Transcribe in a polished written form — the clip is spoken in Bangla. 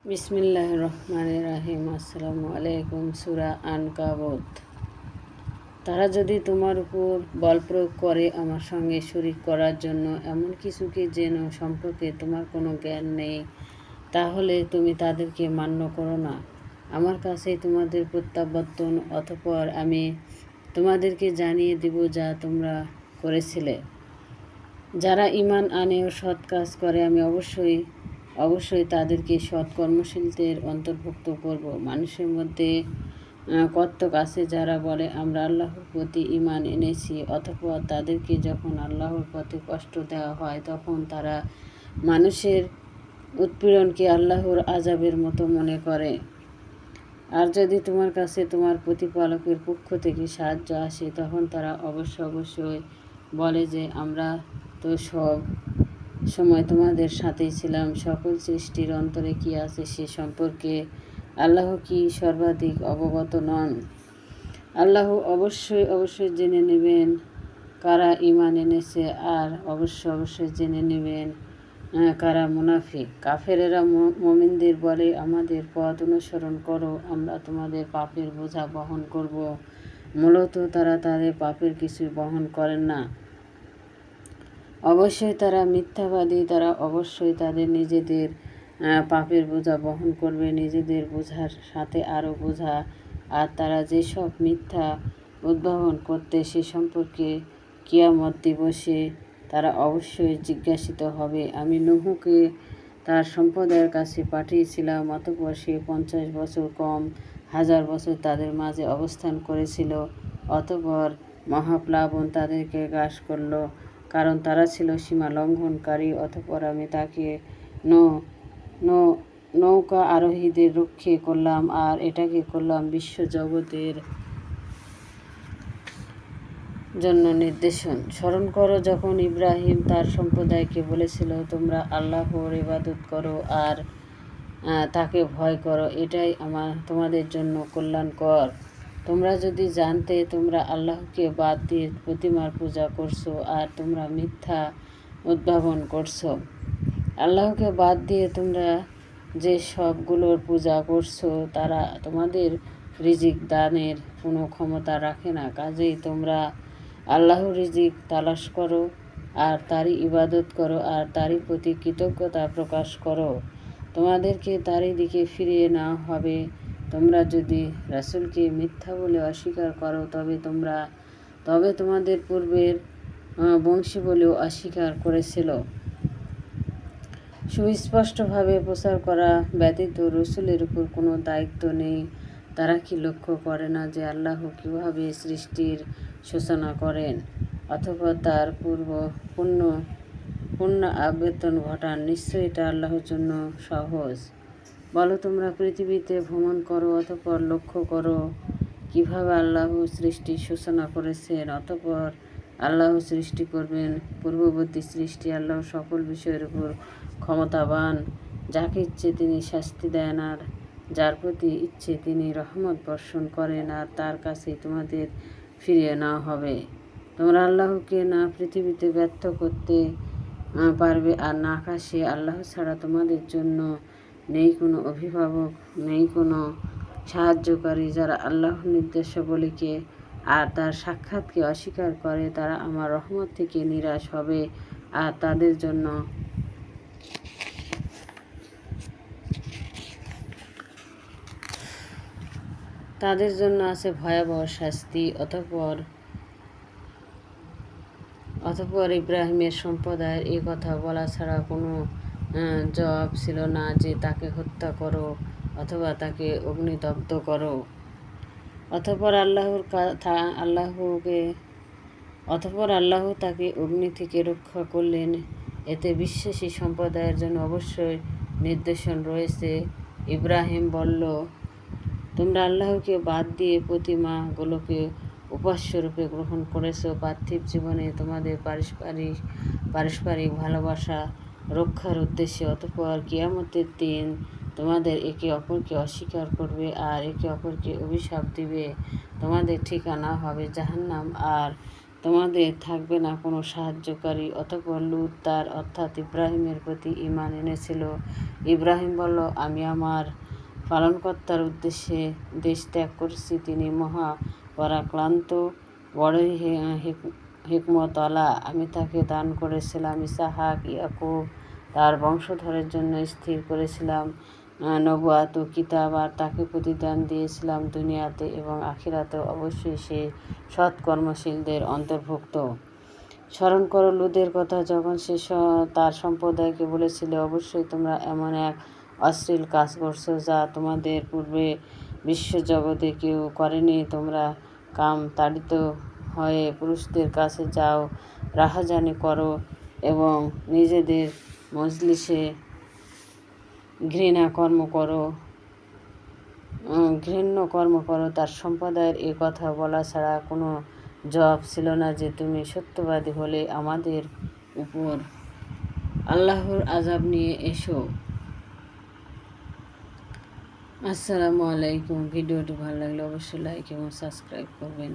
বিসমিল্লাহির রহমানির রহিম। আসসালামু আলাইকুম। সূরা আনকাবুত। তারা যদি তোমার উপর বল প্রয়োগ করে আমার সঙ্গে শরীক করার জন্য এমন কিছুকে যেন সম্পর্কে তোমার কোনো জ্ঞান নেই, তাহলে তুমি তাদেরকে মান্য করো না। আমার কাছেই তোমাদের প্রত্যাবর্তন, অতঃপর আমি তোমাদেরকে জানিয়ে দেব যা তোমরা করেছিলে। যারা ঈমান আনে ও সৎ কাজ করে আমি অবশ্যই তাদেরকে সৎ কর্মশীলদের অন্তর্ভুক্ত করব। মানুষের মধ্যে কতক আছে যারা বলে আমরা আল্লাহর প্রতি ঈমান এনেছি, অতঃপর তাদেরকে যখন আল্লাহর পথে কষ্ট দেওয়া হয় তখন তারা মানুষের উৎপীড়নকে আল্লাহর আযাবের মতো মনে করে। আর যদি তোমার কাছে তোমার প্রতিপালকের পক্ষ থেকে সাহায্য আসে তখন তারা অবশ্যই বলে যে আমরা তো সব সময় তোমাদের সাথেই ছিলাম। সকল সৃষ্টির অন্তরে কি আছে সে সম্পর্কে আল্লাহ কি সর্বাধিক অবগত নন? আল্লাহ অবশ্যই জেনে নেবেন কারা ঈমান এনেছে, আর অবশ্যই জেনে নেবেন কারা মুনাফিক। কাফেরেরা মুমিনদের বলে আমাদের পথ অনুসরণ করো, আমরা তোমাদের পাপের বোঝা বহন করব। মূলত তারা তাদের পাপের কিছুই বহন করেন না। অবশ্যই তারা মিথ্যাবাদী। তারা অবশ্যই তাদের নিজেদের পাপের বোঝা বহন করবে, নিজেদের বোঝার সাথে আরও বোঝা। আর তারা যেসব মিথ্যা উদ্ভাবন করতে সে সম্পর্কে কিয়ামত দিবসে তারা অবশ্যই জিজ্ঞাসিত হবে। আমি নূহকে তার সম্প্রদায়ের কাছে পাঠিয়েছিলাম, অতঃপর সে 50 বছর কম 1000 বছর তাদের মাঝে অবস্থান করেছিল। অতঃপর মহাপ্লাবন তাদেরকে গ্রাস করল, কারণ তারা ছিল সীমা লঙ্ঘনকারী। অতঃপর আমি তাকে নৌকা আরোহীদের রক্ষে করলাম, আর এটাকে করলাম বিশ্বজগতের জন্য নির্দেশন। স্মরণ করো যখন ইব্রাহিম তার সম্প্রদায়কে বলেছিল তোমরা আল্লাহর ইবাদত করো আর তাকে ভয় করো, এটাই তোমাদের জন্য কল্যাণকর। তোমরা যদি জানতে তোমরা আল্লাহকে বাদ দিয়ে প্রতিমার পূজা করছো আর তোমরা মিথ্যা উদ্ভাবন করছো। আল্লাহকে বাদ দিয়ে তোমরা যে সবগুলোর পূজা করছো তারা তোমাদের রিজিক দানের কোনো ক্ষমতা রাখে না। কাজেই তোমরা আল্লাহর রিজিক তালাশ করো আর তারই ইবাদত করো আর তারই প্রতি কৃতজ্ঞতা প্রকাশ করো। তোমাদেরকে তারই দিকে ফিরিয়ে নেওয়া হবে। তোমরা যদি রাসূলকে মিথ্যা বলে অস্বীকার করো তবে তোমাদের পূর্বের বংশী বলেও অস্বীকার করেছিল। সুস্পষ্টভাবে প্রচার করা ব্যতীত রসূলের উপর কোনো দায়িত্ব নেই। তারা কি লক্ষ্য করে না যে আল্লাহ কীভাবে সৃষ্টির সূচনা করেন, অথবা তার পূর্ণ আবর্তন ঘটান? নিশ্চয়ই এটা আল্লাহর জন্য সহজ। বলো তোমরা পৃথিবীতে ভ্রমণ করো, অতঃপর লক্ষ্য করো কিভাবে আল্লাহ সৃষ্টির সূচনা করেছেন, অতঃপর আল্লাহ সৃষ্টি করবেন পূর্ববর্তী সৃষ্টি। আল্লাহ সকল বিষয়ের উপর ক্ষমতাবান। যাকে ইচ্ছে তিনি শাস্তি দেন আর যার প্রতি ইচ্ছে তিনি রহমত বর্ষণ করেন, আর তার কাছেই তোমাদের ফিরিয়ে নেওয়া হবে। তোমরা আল্লাহকে না পৃথিবীতে ব্যর্থ করতে পারবে আর না আকাশে। আল্লাহ ছাড়া তোমাদের জন্য নেই কোনো অভিভাবক, নেই কোনো সাহায্যকারী। যারা আল্লাহর নির্দেশাবলীকে আর তার সাক্ষাৎকে অস্বীকার করে তারা আমার রহমত থেকে নিরাশ হবে, আর তাদের জন্য আছে ভয়াবহ শাস্তি। অতঃপর ইব্রাহিমের সম্প্রদায়ের এই কথা বলা ছাড়া কোনো জবাব ছিল না যে তাকে হত্যা করো অথবা তাকে অগ্নিদগ্ধ করো। অতঃপর আল্লাহ তাকে অগ্নি থেকে রক্ষা করলেন। এতে বিশ্বাসী সম্প্রদায়ের জন্য অবশ্যই নির্দেশন রয়েছে। ইব্রাহিম বলল, তোমরা আল্লাহকে বাদ দিয়ে প্রতিমাগুলোকে উপাস্যরূপে গ্রহণ করেছ পার্থিব জীবনে তোমাদের পারস্পরিক ভালোবাসা রক্ষার উদ্দেশ্যে। অতঃপর কিয়ামতের দিন তোমাদের একে অপরকে অস্বীকার করবে আর একে অপরকে অভিশাপ দিবে। তোমাদের ঠিকানা হবে জাহান্নাম, আর তোমাদের থাকবে না কোনো সাহায্যকারী। অতঃপর লূত তার অর্থাৎ ইব্রাহিমের প্রতি ঈমান এনেছিল। ইব্রাহিম বলল, আমি আমার পালনকর্তার উদ্দেশ্যে দেশ ত্যাগ করছি। তিনি মহা পরাক্রান্ত, বড়ই হিকমতওয়ালা। আমি তাকে দান করেছিলাম ইসহাক, ইয়াকুব, তার বংশধরের জন্য স্থির করেছিলাম নবুয়াত ও কিতাব, আর তাকে প্রতিদান দিয়েছিলাম দুনিয়াতে এবং আখিরাতে। অবশ্যই সে সৎকর্মশীলদের অন্তর্ভুক্ত। স্মরণ করো লূতের কথা, যখন সে তার সম্প্রদায়কে বলেছিল, অবশ্যই তোমরা এমন এক অশ্লীল কাজ করছো যা তোমাদের পূর্বে বিশ্বজগতে কেউ করেনি। তোমরা কাম তাড়িত হয়ে পুরুষদের কাছে যাও, রাহাজানি করো এবং নিজেদের মজলিসে ঘৃণ্য কর্ম করো। তার সম্প্রদায়ের এ কথা বলা ছাড়া কোনো জবাব ছিল না যে, তুমি সত্যবাদী হলে আমাদের উপর আল্লাহর আযাব নিয়ে এসো। আসসালামু আলাইকুম। ভিডিওটি ভালো লাগলে অবশ্যই লাইক এবং সাবস্ক্রাইব করবেন।